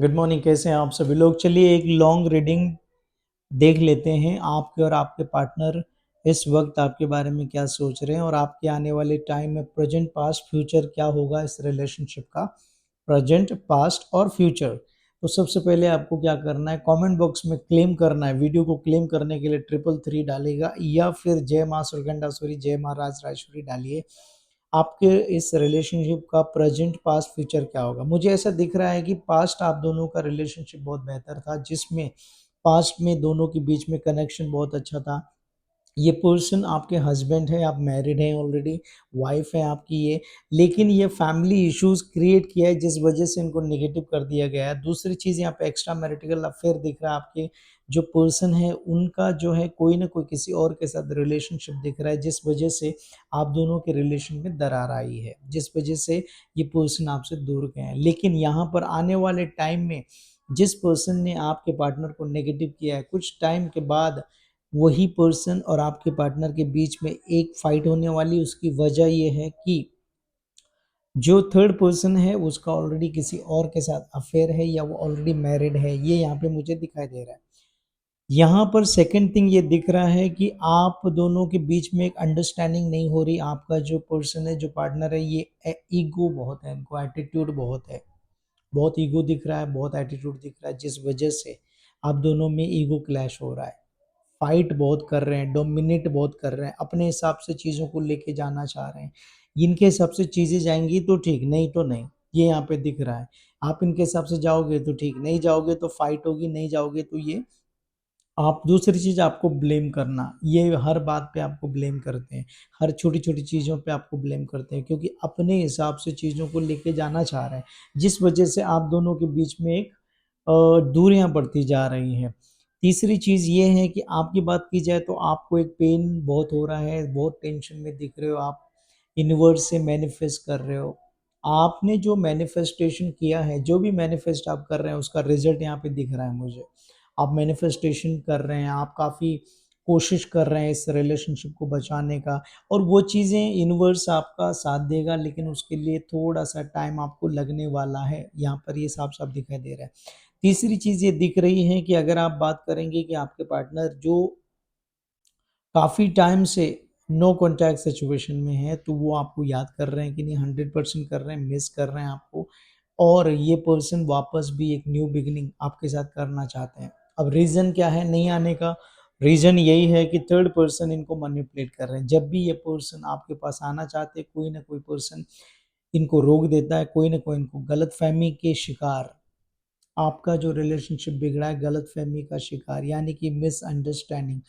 Good morning. कैसे हैं आप सभी लोग? चलिए एक लॉन्ग रीडिंग देख लेते हैं। आपके और आपके पार्टनर इस वक्त आपके बारे में क्या सोच रहे हैं और आपके आने वाले टाइम में प्रेजेंट पास्ट फ्यूचर क्या होगा इस रिलेशनशिप का, प्रेजेंट पास्ट और फ्यूचर। तो सबसे पहले आपको क्या करना है, कमेंट बॉक्स में क्लेम करना है। वीडियो को क्लेम करने के लिए 333 डालेगा या फिर जय माँ सुरगंडासुरी जय माँ राज राजेश्वरी डालिए। आपके इस रिलेशनशिप का प्रेजेंट पास्ट फ्यूचर क्या होगा? मुझे ऐसा दिख रहा है कि पास्ट आप दोनों का रिलेशनशिप बहुत बेहतर था, जिसमें पास्ट में दोनों के बीच में कनेक्शन बहुत अच्छा था। ये पर्सन आपके हस्बैंड है, आप मैरिड हैं ऑलरेडी, वाइफ है आपकी ये, लेकिन ये फैमिली इश्यूज क्रिएट किया है जिस वजह से इनको नेगेटिव कर दिया गया है। दूसरी चीज़ यहाँ पे एक्स्ट्रा मैरिटल अफेयर दिख रहा है। आपके जो पर्सन है उनका जो है कोई ना कोई किसी और के साथ रिलेशनशिप दिख रहा है, जिस वजह से आप दोनों के रिलेशन में दरार आई है, जिस वजह से ये पर्सन आपसे दूर गए हैं। लेकिन यहाँ पर आने वाले टाइम में जिस पर्सन ने आपके पार्टनर को नेगेटिव किया है, कुछ टाइम के बाद वही पर्सन और आपके पार्टनर के बीच में एक फाइट होने वाली। उसकी वजह ये है कि जो थर्ड पर्सन है उसका ऑलरेडी किसी और के साथ अफेयर है या वो ऑलरेडी मैरिड है, ये यहाँ पे मुझे दिखाई दे रहा है। यहाँ पर सेकंड थिंग ये दिख रहा है कि आप दोनों के बीच में एक अंडरस्टैंडिंग नहीं हो रही। आपका जो पर्सन है, जो पार्टनर है, ये ईगो बहुत है, इनको एटीट्यूड बहुत है, बहुत ईगो दिख रहा है, बहुत एटीट्यूड दिख रहा है, जिस वजह से आप दोनों में ईगो क्लैश हो रहा है। फाइट बहुत कर रहे हैं, डोमिनेट बहुत कर रहे हैं, अपने हिसाब से चीज़ों को लेके जाना चाह रहे हैं। इनके हिसाब से चीज़ें जाएंगी तो ठीक, नहीं तो नहीं, ये यहाँ पे दिख रहा है। आप इनके हिसाब से जाओगे तो ठीक, नहीं जाओगे तो फाइट होगी, नहीं जाओगे तो ये आप। दूसरी चीज़ आपको ब्लेम करना, ये हर बात पे आपको ब्लेम करते हैं, हर छोटी छोटी चीज़ों पे आपको ब्लेम करते हैं, क्योंकि अपने हिसाब से चीज़ों को लेके जाना चाह रहे हैं, जिस वजह से आप दोनों के बीच में एक दूरियां बढ़ती जा रही हैं। तीसरी चीज़ ये है कि आपकी बात की जाए तो आपको एक पेन बहुत हो रहा है, बहुत टेंशन में दिख रहे हो आप, यूनिवर्स से मैनिफेस्ट कर रहे हो। आपने जो मैनिफेस्टेशन किया है, जो भी मैनिफेस्ट आप कर रहे हैं, उसका रिजल्ट यहाँ पे दिख रहा है मुझे। आप मैनिफेस्टेशन कर रहे हैं, आप काफ़ी कोशिश कर रहे हैं इस रिलेशनशिप को बचाने का, और वो चीज़ें यूनिवर्स आपका साथ देगा, लेकिन उसके लिए थोड़ा सा टाइम आपको लगने वाला है, यहाँ पर ये साफ साफ दिखाई दे रहा है। तीसरी चीज़ ये दिख रही है कि अगर आप बात करेंगे कि आपके पार्टनर जो काफ़ी टाइम से नो कॉन्टैक्ट सिचुएशन में है, तो वो आपको याद कर रहे हैं कि नहीं, 100% कर रहे हैं, मिस कर रहे हैं आपको। और ये पर्सन वापस भी एक न्यू बिगिनिंग आपके साथ करना चाहते हैं। अब रीज़न क्या है नहीं आने का? रीज़न यही है कि थर्ड पर्सन इनको मैनिपुलेट कर रहे हैं। जब भी ये पर्सन आपके पास आना चाहते हैं, कोई ना कोई पर्सन इनको रोक देता है, कोई ना कोई इनको गलतफहमी के शिकार, आपका जो रिलेशनशिप बिगड़ा है गलतफहमी का शिकार, यानी कि मिसअंडरस्टैंडिंग,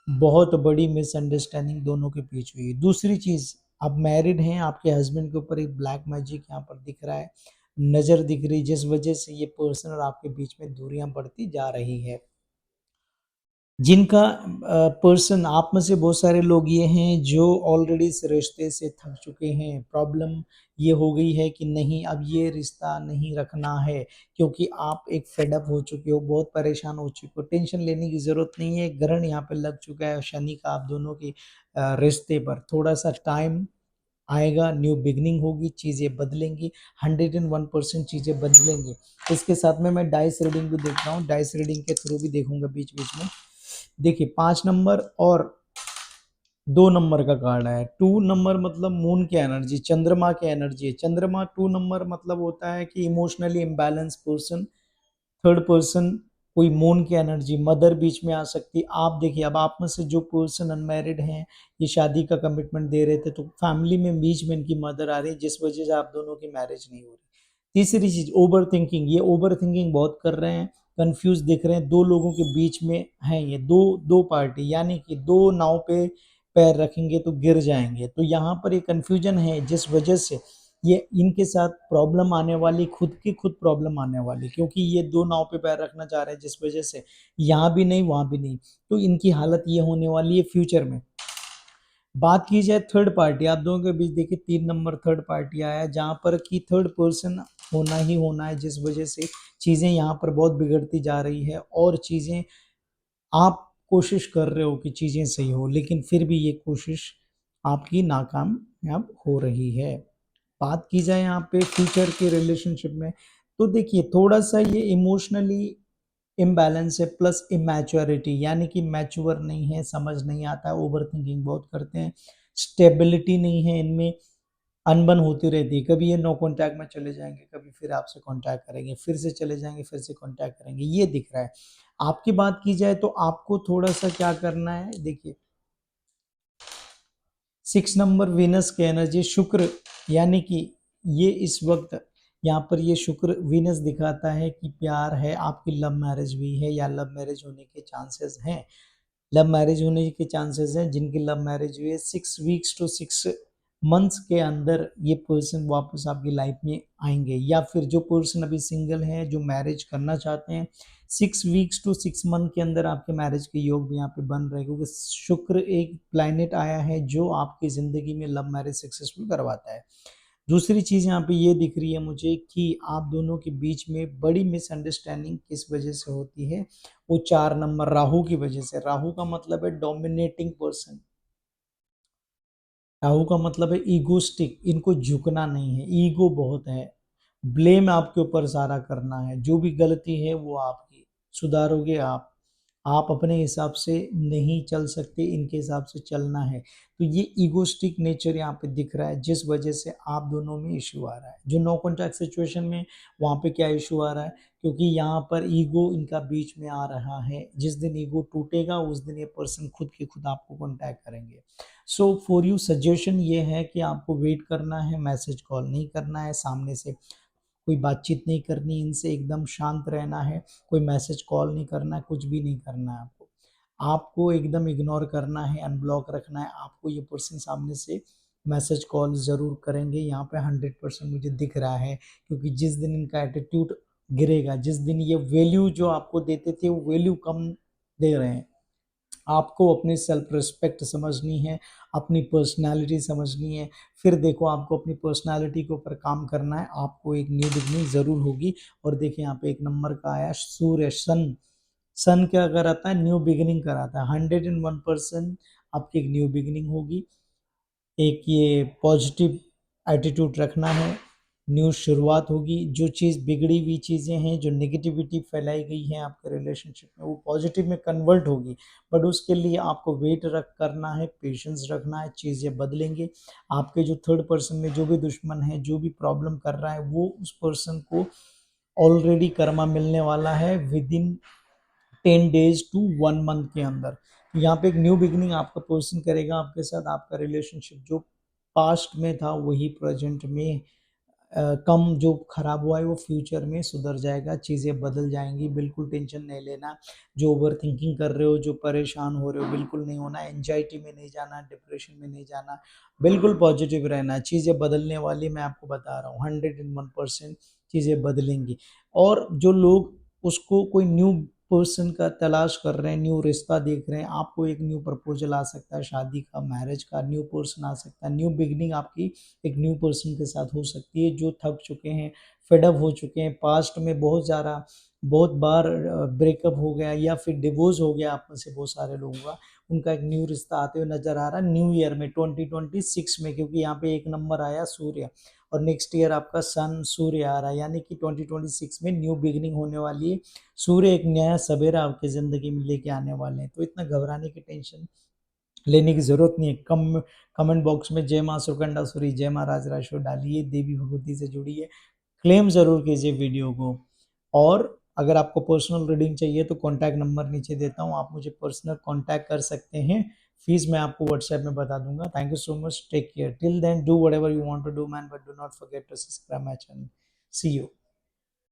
बहुत बड़ी मिसअंडरस्टैंडिंग दोनों के बीच हुई। दूसरी चीज़, आप मैरिड हैं, आपके हस्बैंड के ऊपर एक ब्लैक मैजिक यहाँ पर दिख रहा है, नज़र दिख रही, जिस वजह से ये पर्सन और आपके बीच में दूरियां बढ़ती जा रही है। जिनका पर्सन, आप में से बहुत सारे लोग ये हैं जो ऑलरेडी इस रिश्ते से थक चुके हैं। प्रॉब्लम ये हो गई है कि नहीं, अब ये रिश्ता नहीं रखना है, क्योंकि आप एक फेडअप हो चुके हो, बहुत परेशान हो चुके हो। टेंशन लेने की ज़रूरत नहीं है, ग्रहण यहाँ पे लग चुका है शनि का आप दोनों के रिश्ते पर। थोड़ा सा टाइम आएगा, न्यू बिगनिंग होगी, चीज़ें बदलेंगी, 101% चीज़ें बदलेंगी। इसके साथ में मैं डाइस रीडिंग भी देख रहा हूँ, डाइस रीडिंग के थ्रू भी देखूंगा बीच बीच में। देखिए 5 नंबर और 2 नंबर का कार्ड है। 2 नंबर मतलब मून की एनर्जी, चंद्रमा की एनर्जी है। चंद्रमा 2 नंबर मतलब होता है कि emotionally imbalance person, third person, कोई मून की एनर्जी, मदर बीच में आ सकती है। आप देखिए, अब आप में से जो पर्सन अनमैरिड हैं, ये शादी का कमिटमेंट दे रहे थे, तो फैमिली में बीच में इनकी मदर आ रही है, जिस वजह से आप दोनों की मैरिज नहीं हो रही। तीसरी चीज, ओवर थिंकिंग, ये ओवर थिंकिंग बहुत कर रहे हैं, कंफ्यूज दिख रहे हैं। दो लोगों के बीच में हैं ये, दो दो पार्टी, यानी कि दो नाव पे पैर रखेंगे तो गिर जाएंगे। तो यहाँ पर ये कंफ्यूजन है, जिस वजह से ये इनके साथ प्रॉब्लम आने वाली, खुद की खुद प्रॉब्लम आने वाली, क्योंकि ये दो नाव पे पैर रखना चाह रहे हैं, जिस वजह से यहाँ भी नहीं वहां भी नहीं। तो इनकी हालत ये होने वाली है फ्यूचर में। बात की जाए थर्ड पार्टी, आप दोनों के बीच देखिए 3 नंबर थर्ड पार्टी आया है, जहाँ पर कि थर्ड पर्सन होना ही होना है, जिस वजह से चीज़ें यहाँ पर बहुत बिगड़ती जा रही है, और चीज़ें आप कोशिश कर रहे हो कि चीज़ें सही हो, लेकिन फिर भी ये कोशिश आपकी नाकामयाब हो रही है। बात की जाए यहाँ पे फ्यूचर के रिलेशनशिप में, तो देखिए थोड़ा-सा ये इमोशनली इम्बैलेंस है प्लस इमैच्योरिटी, यानी कि मैच्योर नहीं है, समझ नहीं आता है, ओवरथिंकिंग बहुत करते हैं, स्टेबिलिटी नहीं है इनमें, अनबन होती रहती है। कभी ये नो कॉन्टैक्ट में चले जाएँगे, कभी फिर आपसे कॉन्टैक्ट करेंगे, फिर से चले जाएँगे, फिर से कॉन्टैक्ट करेंगे, ये दिख रहा है। आपकी बात की जाए तो आपको थोड़ा-सा क्या करना है, देखिए 6 नंबर वीनस की एनर्जी शुक्र, यानी कि ये इस वक़्त यहाँ पर ये शुक्र वीनस दिखाता है कि प्यार है, आपकी लव मैरिज हुई है या लव मैरिज होने के चांसेस हैं। लव मैरिज होने के चांसेस हैं, जिनकी लव मैरिज हुई है 6 वीक्स टू 6 मंथ्स के अंदर ये पर्सन वापस आपकी लाइफ में आएँगे, या फिर जो पर्सन अभी सिंगल हैं, जो मैरिज करना चाहते हैं, 6 वीक्स टू 6 मंथ के अंदर आपके मैरिज के योग भी यहाँ पे बन रहे हैं, क्योंकि शुक्र एक प्लैनेट आया है जो आपकी ज़िंदगी में लव मैरिज सक्सेसफुल करवाता है। दूसरी चीज़ यहाँ पे ये दिख रही है मुझे कि आप दोनों के बीच में बड़ी मिसअंडरस्टैंडिंग किस वजह से होती है, वो 4 नंबर राहु की वजह से। राहु का मतलब है डोमिनेटिंग पर्सन, राहु का मतलब है ईगोस्टिक, इनको झुकना नहीं है, ईगो बहुत है, ब्लेम आपके ऊपर सारा करना है, जो भी गलती है वो आपकी, सुधारोगे आप अपने हिसाब से नहीं चल सकते, इनके हिसाब से चलना है। तो ये ईगोस्टिक नेचर यहाँ पे दिख रहा है, जिस वजह से आप दोनों में इश्यू आ रहा है। जो नो कॉन्टैक्ट सिचुएशन में, वहाँ पे क्या इश्यू आ रहा है, क्योंकि यहाँ पर ईगो इनका बीच में आ रहा है। जिस दिन ईगो टूटेगा उस दिन ये पर्सन खुद के खुद आपको कॉन्टैक्ट करेंगे। सो फॉर यू सजेशन ये है कि आपको वेट करना है, मैसेज कॉल नहीं करना है, सामने से कोई बातचीत नहीं करनी, इनसे एकदम शांत रहना है, कोई मैसेज कॉल नहीं करना है, कुछ भी नहीं करना है आपको। आपको एकदम इग्नोर करना है, अनब्लॉक रखना है। आपको ये पर्सन सामने से मैसेज कॉल ज़रूर करेंगे, यहाँ पे 100% मुझे दिख रहा है, क्योंकि जिस दिन इनका एटीट्यूड गिरेगा, जिस दिन ये वैल्यू जो आपको देते थे वो वैल्यू कम दे रहे हैं, आपको अपनी सेल्फ रिस्पेक्ट समझनी है, अपनी पर्सनैलिटी समझनी है, फिर देखो आपको अपनी पर्सनैलिटी के ऊपर काम करना है, आपको एक न्यू बिगनिंग ज़रूर होगी। और देखिए यहाँ पे एक नंबर का आया सूर्य, सन क्या कराता है, न्यू बिगिनिंग कराता है। 101% आपकी एक न्यू बिगिनिंग होगी। एक ये पॉजिटिव एटीट्यूड रखना है, न्यू शुरुआत होगी। जो चीज़ बिगड़ी हुई चीज़ें हैं, जो नेगेटिविटी फैलाई गई है आपके रिलेशनशिप में, वो पॉजिटिव में कन्वर्ट होगी। बट उसके लिए आपको वेट रख करना है, पेशेंस रखना है, चीज़ें बदलेंगे। आपके जो थर्ड पर्सन में जो भी दुश्मन है, जो भी प्रॉब्लम कर रहा है, वो उस पर्सन को ऑलरेडी कर्मा मिलने वाला है within 10 days to 1 month के अंदर। यहाँ पे एक न्यू बिगिनिंग आपका पर्सन करेगा आपके साथ। आपका रिलेशनशिप जो पास्ट में था वही प्रेजेंट में कम जो खराब हुआ है वो फ्यूचर में सुधर जाएगा, चीज़ें बदल जाएंगी। बिल्कुल टेंशन नहीं लेना, जो ओवर थिंकिंग कर रहे हो, जो परेशान हो रहे हो, बिल्कुल नहीं होना, एंजाइटी में नहीं जाना, डिप्रेशन में नहीं जाना, बिल्कुल पॉजिटिव रहना। चीज़ें बदलने वाली, मैं आपको बता रहा हूँ, 101% चीज़ें बदलेंगी। और जो लोग उसको कोई न्यू पर्सन का तलाश कर रहे हैं, न्यू रिश्ता देख रहे हैं, आपको एक न्यू प्रपोजल आ सकता है, शादी का, मैरिज का, न्यू पर्सन आ सकता है, न्यू बिगनिंग आपकी एक न्यू पर्सन के साथ हो सकती है, जो थक चुके हैं, फेड अप हो चुके हैं, पास्ट में बहुत बार ब्रेकअप हो गया या फिर डिवोर्स हो गया आप में से बहुत सारे लोगों का, उनका एक न्यू रिश्ता आते हुए नजर आ रहा है न्यू ईयर में 2026 में, क्योंकि यहाँ पे एक नंबर आया सूर्य, और नेक्स्ट ईयर आपका सन सूर्य आ रहा है, यानी कि 2026 में न्यू बिगिनिंग होने वाली है। सूर्य एक नया सवेरा आपकी ज़िंदगी में लेके आने वाले हैं, तो इतना घबराने की टेंशन लेने की ज़रूरत नहीं है। कमेंट बॉक्स में जय माँ सुकंडासुरी, जय माँ राजराजेश्वरी डालिए, देवी भगवती से जुड़िए, क्लेम ज़रूर कीजिए वीडियो को। और अगर आपको पर्सनल रीडिंग चाहिए तो कॉन्टैक्ट नंबर नीचे देता हूँ, आप मुझे पर्सनल कॉन्टैक्ट कर सकते हैं। फीस मैं आपको व्हाट्सएप में बता दूंगा। Thank you so much, take care, till then do whatever you want to do man, but do not forget to subscribe my channel. See you.